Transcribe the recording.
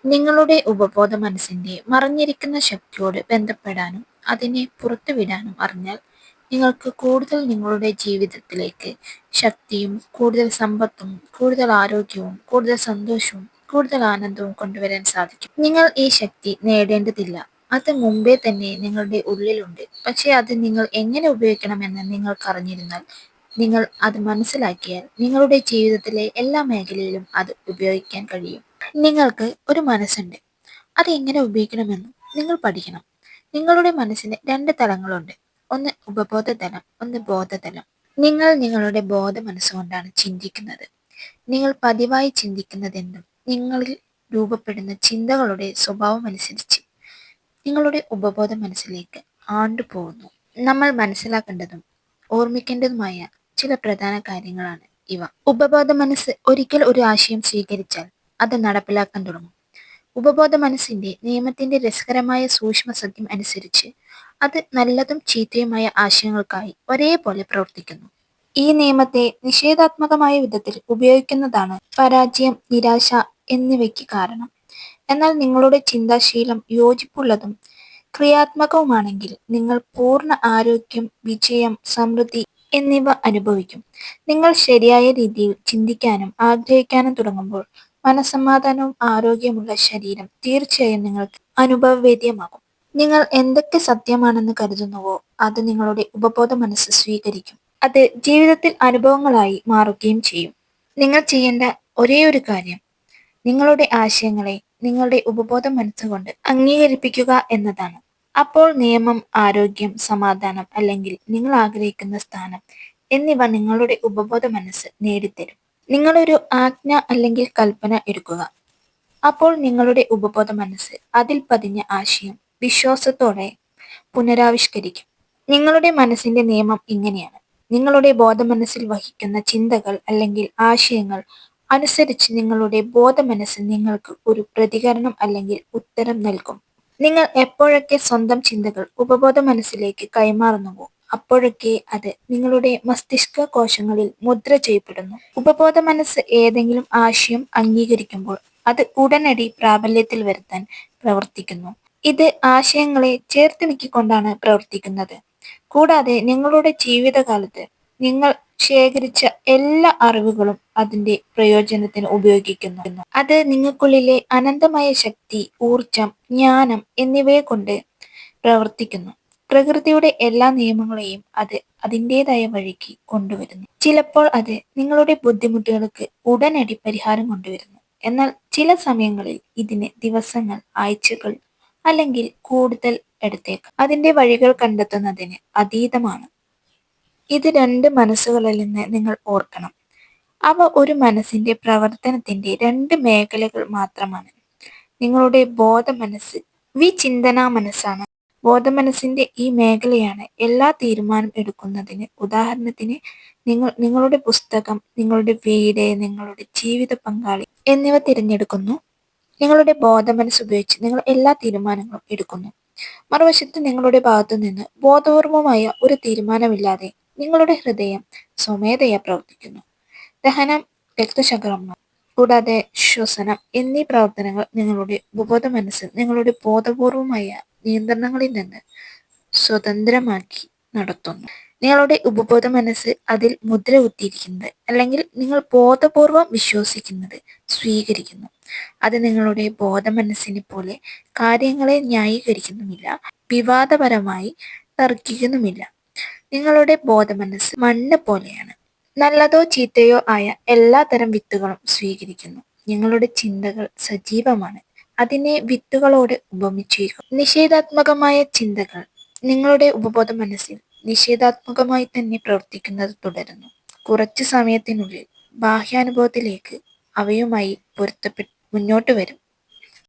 നിങ്ങളുടെ ഉപബോധ മനസ്സിന്റെ മറഞ്ഞിരിക്കുന്ന ശക്തിയോട് ബന്ധപ്പെടാനും അതിനെ പുറത്തുവിടാനും അറിഞ്ഞാൽ നിങ്ങൾക്ക് കൂടുതൽ നിങ്ങളുടെ ജീവിതത്തിലേക്ക് ശക്തിയും കൂടുതൽ സമ്പത്തും കൂടുതൽ ആരോഗ്യവും കൂടുതൽ സന്തോഷവും കൂടുതൽ ആനന്ദവും കൊണ്ടുവരാൻ സാധിക്കും. നിങ്ങൾ ഈ ശക്തി നേടേണ്ടതില്ല. അത് മുമ്പേ തന്നെ നിങ്ങളുടെ ഉള്ളിലുണ്ട്. പക്ഷേ അത് നിങ്ങൾ എങ്ങനെ ഉപയോഗിക്കണമെന്ന് നിങ്ങൾക്ക് അറിഞ്ഞിരുന്നാൽ, നിങ്ങൾ അത് മനസ്സിലാക്കിയാൽ നിങ്ങളുടെ ജീവിതത്തിലെ എല്ലാ മേഖലയിലും അത് ഉപയോഗിക്കാൻ കഴിയും. നിങ്ങൾക്ക് ഒരു മനസ്സുണ്ട്. അത് എങ്ങനെ ഉപയോഗിക്കണമെന്നും നിങ്ങൾ പഠിക്കണം. നിങ്ങളുടെ മനസ്സിന് രണ്ട് തലങ്ങളുണ്ട്. ഒന്ന് ഉപബോധ തലം, ഒന്ന് ബോധതലം. നിങ്ങൾ നിങ്ങളുടെ ബോധ മനസ്സുകൊണ്ടാണ് ചിന്തിക്കുന്നത്. നിങ്ങൾ പതിവായി ചിന്തിക്കുന്നതെന്തും നിങ്ങളിൽ രൂപപ്പെടുന്ന ചിന്തകളുടെ സ്വഭാവമനുസരിച്ച് നിങ്ങളുടെ ഉപബോധ മനസ്സിലേക്ക് ആണ്ടുപോകുന്നു. നമ്മൾ മനസ്സിലാക്കേണ്ടതും ഓർമ്മിക്കേണ്ടതുമായ ചില പ്രധാന കാര്യങ്ങളാണ് ഇവ. ഉപബോധ മനസ്സ് ഒരിക്കൽ ഒരു ആശയം സ്വീകരിച്ചാൽ അത് നടപ്പിലാക്കാൻ തുടങ്ങും. ഉപബോധ മനസ്സിന്റെ നിയമത്തിന്റെ രസകരമായ സൂക്ഷ്മ സത്യം അനുസരിച്ച് അത് നല്ലതും ചീത്തയുമായ ആശയങ്ങൾക്കായി ഒരേപോലെ പ്രവർത്തിക്കുന്നു. ഈ നിയമത്തെ നിഷേധാത്മകമായ വിധത്തിൽ ഉപയോഗിക്കുന്നതാണ് പരാജയം, നിരാശ എന്നിവയ്ക്ക് കാരണം. എന്നാൽ നിങ്ങളുടെ ചിന്താശീലം യോജിപ്പുള്ളതും ക്രിയാത്മകവുമാണെങ്കിൽ നിങ്ങൾ പൂർണ്ണ ആരോഗ്യം, വിജയം, സമൃദ്ധി എന്നിവ അനുഭവിക്കും. നിങ്ങൾ ശരിയായ രീതിയിൽ ചിന്തിക്കാനും ആഗ്രഹിക്കാനും തുടങ്ങുമ്പോൾ മനസ്സമാധാനവും ആരോഗ്യമുള്ള ശരീരം തീർച്ചയായും നിങ്ങൾക്ക് അനുഭവവേദ്യമാകും. നിങ്ങൾ എന്തൊക്കെ സത്യമാണെന്ന് കരുതുന്നുവോ അത് നിങ്ങളുടെ ഉപബോധ മനസ്സ് സ്വീകരിക്കും. അത് ജീവിതത്തിൽ അനുഭവങ്ങളായി മാറുകയും ചെയ്യും. നിങ്ങൾ ചെയ്യേണ്ട ഒരേയൊരു കാര്യം നിങ്ങളുടെ ആശയങ്ങളെ നിങ്ങളുടെ ഉപബോധ മനസ്സുകൊണ്ട് അംഗീകരിപ്പിക്കുക എന്നതാണ്. അപ്പോൾ നിയമം, ആരോഗ്യം, സമാധാനം അല്ലെങ്കിൽ നിങ്ങൾ ആഗ്രഹിക്കുന്ന സ്ഥാനം എന്നിവ നിങ്ങളുടെ ഉപബോധ മനസ്സ് നേടിത്തരും. നിങ്ങളൊരു ആജ്ഞ അല്ലെങ്കിൽ കൽപ്പന എടുക്കുക. അപ്പോൾ നിങ്ങളുടെ ഉപബോധ മനസ്സ് അതിൽ പതിഞ്ഞ ആശയം വിശ്വാസത്തോടെ പുനരാവിഷ്കരിക്കും. നിങ്ങളുടെ മനസ്സിന്റെ നിയമം ഇങ്ങനെയാണ്. നിങ്ങളുടെ ബോധമനസ്സിൽ വഹിക്കുന്ന ചിന്തകൾ അല്ലെങ്കിൽ ആശയങ്ങൾ അനുസരിച്ച് നിങ്ങളുടെ ബോധമനസ്സ് നിങ്ങൾക്ക് ഒരു പ്രതികരണം അല്ലെങ്കിൽ ഉത്തരം നൽകും. നിങ്ങൾ എപ്പോഴൊക്കെ സ്വന്തം ചിന്തകൾ ഉപബോധ മനസ്സിലേക്ക് കൈമാറുന്നുവോ അപ്പോഴൊക്കെ അത് നിങ്ങളുടെ മസ്തിഷ്ക കോശങ്ങളിൽ മുദ്ര ചെയ്യപ്പെടുന്നു. ഉപബോധ മനസ്സ് ഏതെങ്കിലും ആശയം അംഗീകരിക്കുമ്പോൾ അത് ഉടനടി പ്രാബല്യത്തിൽ വരുത്താൻ പ്രവർത്തിക്കുന്നു. ഇത് ആശയങ്ങളെ ചേർത്ത് നീക്കിക്കൊണ്ടാണ് പ്രവർത്തിക്കുന്നത്. കൂടാതെ നിങ്ങളുടെ ജീവിതകാലത്ത് നിങ്ങൾ ശേഖരിച്ച എല്ലാ അറിവുകളും അതിന്റെ പ്രയോജനത്തിന് ഉപയോഗിക്കുന്നു. അത് നിങ്ങൾക്കുള്ളിലെ അനന്തമായ ശക്തി, ഊർജം, ജ്ഞാനം എന്നിവയെ കൊണ്ട് പ്രവർത്തിക്കുന്നു. പ്രകൃതിയുടെ എല്ലാ നിയമങ്ങളെയും അത് അതിൻ്റെതായ വഴിക്ക് കൊണ്ടുവരുന്നു. ചിലപ്പോൾ അത് നിങ്ങളുടെ ബുദ്ധിമുട്ടുകൾക്ക് ഉടനടി പരിഹാരം കൊണ്ടുവരുന്നു. എന്നാൽ ചില സമയങ്ങളിൽ ഇതിന് ദിവസങ്ങൾ, ആഴ്ചകൾ അല്ലെങ്കിൽ കൂടുതൽ എടുത്തേക്കാം. അതിന്റെ വഴികൾ കണ്ടെത്തുന്നതിന് അതീതമാണ്. ഇത് രണ്ട് മനസ്സുകളിൽ നിന്ന് നിങ്ങൾ ഓർക്കണം. അവ ഒരു മനസ്സിന്റെ പ്രവർത്തനത്തിന്റെ രണ്ട് മേഖലകൾ മാത്രമാണ്. നിങ്ങളുടെ ബോധ മനസ്സ് വിചിന്തന മനസ്സാണ്. ബോധമനസ്സിന്റെ ഈ മേഖലയാണ് എല്ലാ തീരുമാനം എടുക്കുന്നതിന്. ഉദാഹരണത്തിന് നിങ്ങൾ നിങ്ങളുടെ പുസ്തകം, നിങ്ങളുടെ വീട്, നിങ്ങളുടെ ജീവിത പങ്കാളി എന്നിവ തിരഞ്ഞെടുക്കുന്നു. നിങ്ങളുടെ ബോധമനസ്സ് ഉപയോഗിച്ച് നിങ്ങൾ എല്ലാ തീരുമാനങ്ങളും എടുക്കുന്നു. മറുവശത്ത് നിങ്ങളുടെ ഭാഗത്തു നിന്ന് ബോധപൂർവമായ ഒരു തീരുമാനമില്ലാതെ നിങ്ങളുടെ ഹൃദയം സ്വമേധയാ പ്രവർത്തിക്കുന്നു. ദഹനം, രക്തചംക്രമണം കൂടാതെ ശ്വസനം എന്നീ പ്രവർത്തനങ്ങൾ നിങ്ങളുടെ ഉപബോധ മനസ്സ് നിങ്ങളുടെ ബോധപൂർവമായ നിയന്ത്രണങ്ങളിൽ നിന്ന് സ്വതന്ത്രമാക്കി നടത്തുന്നു. നിങ്ങളുടെ ഉപബോധ മനസ്സ് അതിൽ മുദ്ര കുത്തിയിരിക്കുന്നത് അല്ലെങ്കിൽ നിങ്ങൾ ബോധപൂർവം വിശ്വസിക്കുന്നത് സ്വീകരിക്കുന്നു. അത് നിങ്ങളുടെ ബോധ മനസ്സിനെ പോലെ കാര്യങ്ങളെ ന്യായീകരിക്കുന്നുമില്ല, വിവാദപരമായി തർക്കിക്കുന്നുമില്ല. നിങ്ങളുടെ ബോധ മനസ്സ് മണ്ണ് പോലെയാണ്. നല്ലതോ ചീത്തയോ ആയ എല്ലാ തരം വിത്തുകളും സ്വീകരിക്കുന്നു. നിങ്ങളുടെ ചിന്തകൾ സജീവമാണ്. അതിനെ വിത്തുകളോട് ഉപമിച്ചിരിക്കുന്നു. നിഷേധാത്മകമായ ചിന്തകൾ നിങ്ങളുടെ ഉപബോധ മനസ്സിൽ നിഷേധാത്മകമായി തന്നെ പ്രവർത്തിക്കുന്നത് തുടരുന്നു. കുറച്ചു സമയത്തിനുള്ളിൽ ബാഹ്യാനുഭവത്തിലേക്ക് അവയുമായി പൊരുത്തപ്പെട്ട് മുന്നോട്ട് വരും.